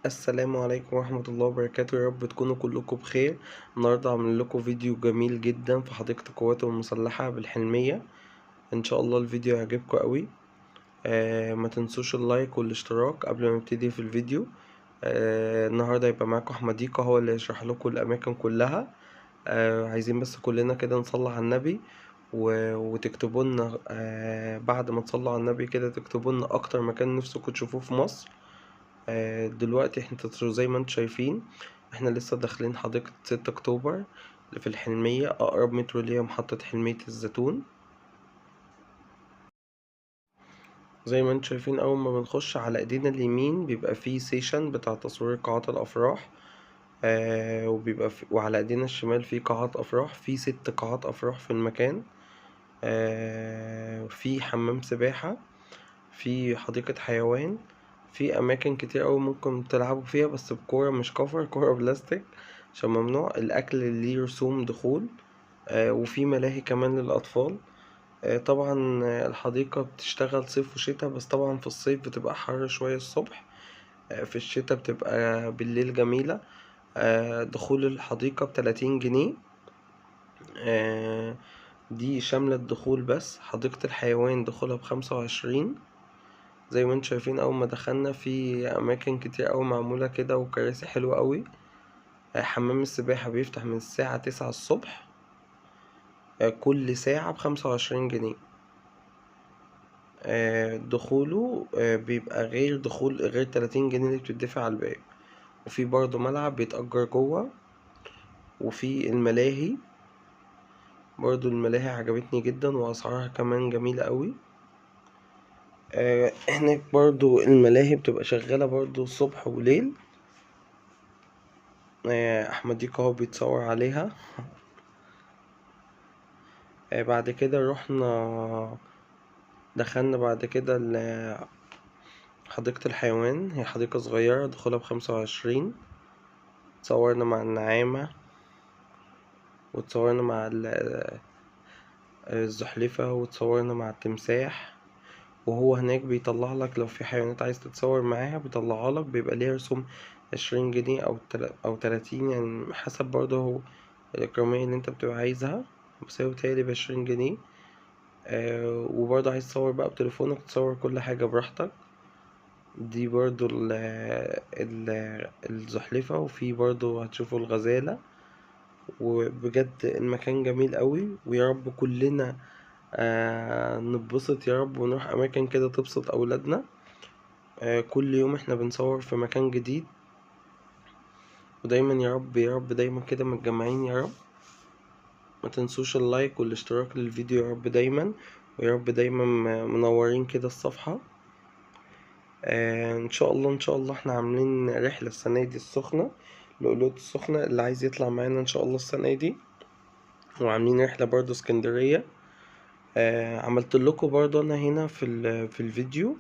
السلام عليكم ورحمة الله وبركاته، يا رب تكونوا كلكم بخير. النهاردة عامل لكم فيديو جميل جدا في حديقة القوات المسلحة بالحلمية. ان شاء الله الفيديو يعجبكم قوي. ما تنسوش اللايك والاشتراك قبل ما نبتدي في الفيديو. النهاردة يبقى معاكم احمد ديكا، هو اللي يشرح لكم الاماكن كلها. عايزين بس كلنا كده نصلي على النبي وتكتبوا لنا، بعد ما تصلوا على النبي كده تكتبوا لنا اكتر مكان نفسكم تشوفوه في مصر. دلوقتي انتوا زي ما انتوا شايفين، احنا لسه داخلين حديقة 6 اكتوبر اللي في الحلمية. اقرب مترو ليها محطة حلمية الزيتون. زي ما انتوا شايفين، اول ما بنخش على ايدينا اليمين بيبقى فيه سيشن بتاع تصوير قاعات الافراح. وعلى ايدينا الشمال في قاعات افراح، في 6 قاعات افراح في المكان. في حمام سباحة، في حديقة حيوان، في اماكن كتير اوي ممكن تلعبوا فيها، بس بكورة مش كفر، كورة بلاستيك عشان ممنوع. الاكل اللي ليه رسوم دخول. وفي ملاهي كمان للاطفال. طبعا الحديقة بتشتغل صيف وشتاء، بس طبعا في الصيف بتبقى حر شوية الصبح. في الشتاء بتبقى بالليل جميلة. دخول الحديقة ب30 جنيه. دي شاملة الدخول بس. حديقة الحيوان دخولها ب25. زي ما انتم شايفين، اول ما دخلنا في اماكن كتير اوي معمولة كده وكراسي حلوة اوي. حمام السباحة بيفتح من الساعة 9 الصبح. كل ساعة ب25 جنيه. دخوله بيبقى غير 30 جنيه اللي بتدفع على الباب. وفي برضه ملعب بيتأجر جوه. وفي الملاهي برضه، الملاهي عجبتني جدا وأسعارها كمان جميلة قوي. هناك برضه الملاهي بتبقى شغالة برضه صبح وليل. أحمد ديكا هو بيتصور عليها. بعد كده دخلنا بعد كده حديقة الحيوان. هي حديقة صغيرة دخولها ب25. اتصورنا مع النعامة، وتصورنا مع الزحلفة، وتصورنا مع التمساح. وهو هناك بيطلع لك لو في حيوانات عايز تتصور معاها بيطلعها لك، بيبقى ليها رسوم 20 جنيه أو 30، يعني حسب برضه هو الإكرامية اللي انت بتبقى عايزها. بس هو بتهيألي ب20 جنيه. وبرضه عايز تصور بقى بتليفونك، تصور كل حاجة براحتك. دي برضه الزحلفة. وفي برضه هتشوفوا الغزالة. وبجد المكان جميل قوي، ويا رب كلنا نتبسط يا رب، ونروح اماكن كده تبسط اولادنا. كل يوم احنا بنصور في مكان جديد. ودايما يا رب يا رب دايما كده متجمعين يا رب. ما تنسوش اللايك والاشتراك للفيديو يا رب دايما. ويا رب دايما منورين كده الصفحة. ان شاء الله ان شاء الله احنا عاملين رحلة السنة دي السخنة، لقلوت السخنة، اللي عايز يطلع معانا ان شاء الله السنة دي. وعاملين رحلة برضو اسكندرية. عملت لكم برضو انا هنا في الفيديو.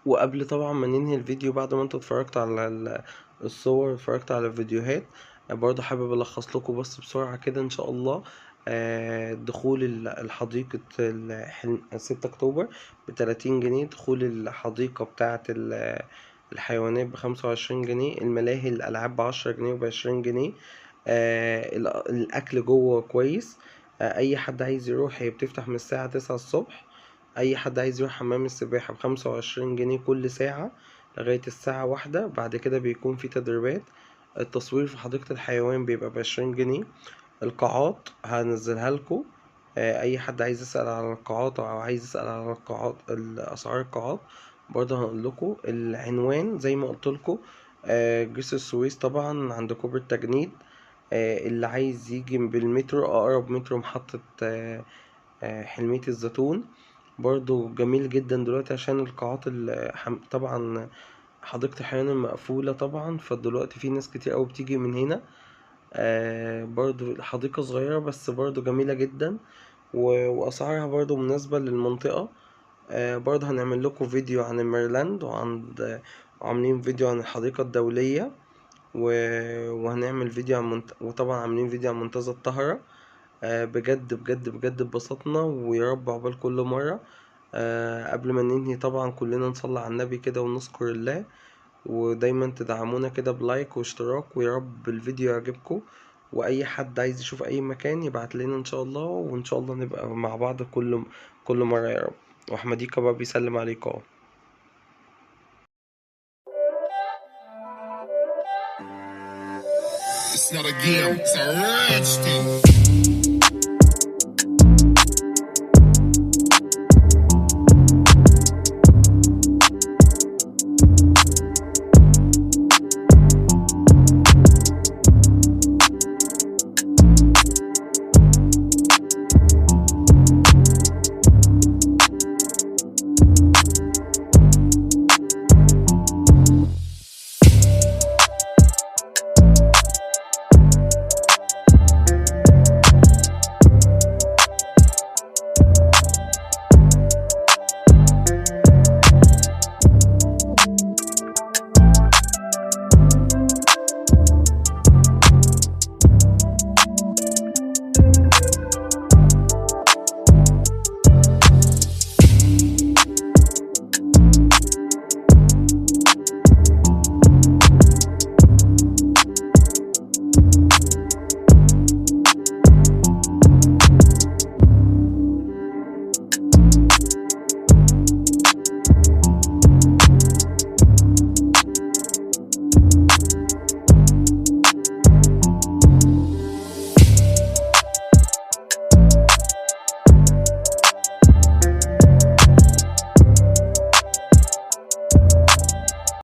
وقبل طبعا ما ننهي الفيديو، بعد ما انتوا اتفرجتوا على الصور، اتفرجت على الفيديوهات، برضه حابب الخص لكم بس بسرعة كده ان شاء الله. دخول الحديقة 6 اكتوبر ب30 جنيه، دخول الحديقة بتاعة الحيوانات ب25 جنيه، الملاهي الألعاب ب10 جنيه وب20 جنيه. الأكل جوه كويس. أي حد عايز يروح، هي بتفتح من الساعة 9 الصبح. اي حد عايز يروح حمام السباحة ب25 جنيه كل ساعة لغاية الساعة 1. بعد كده بيكون في تدريبات. التصوير في حديقة الحيوان بيبقى ب20 جنيه. القاعات هنزلها لكم. اي حد عايز يسأل على القاعات او عايز يسأل على القاعات، اسعار القاعات برضه هنقول لكم. العنوان زي ما قلت لكم، جسر السويس طبعا عند كوبري التجنيد. اللي عايز يجي بالمترو، اقرب مترو محطة حلمية الزيتون. برضو جميل جدا دلوقتي عشان القاعات طبعا حديقة الحيوان المقفولة طبعا، فدلوقتي في ناس كتير أوي بتيجي من هنا. برضو الحديقة صغيرة بس برضو جميلة جدا، وأسعارها برضو مناسبة للمنطقة. برضو هنعمل لكم فيديو عن الميرلاند، وعاملين فيديو عن الحديقة الدولية، وهنعمل فيديو وطبعا عاملين فيديو عن منتزه الطهرة. بجد بجد بجد اتبسطنا، ويا رب عقبال كل مرة. قبل ما ننهي طبعا كلنا نصلي على النبي كده ونذكر الله، ودايما تدعمونا كده بلايك واشتراك، ويا رب الفيديو يعجبكم. واي حد عايز يشوف اي مكان يبعت لنا ان شاء الله، وان شاء الله نبقى مع بعض كل مرة يا رب. واحمديكا بقى بيسلم عليك اهو. It's not a game, it's a rich thing.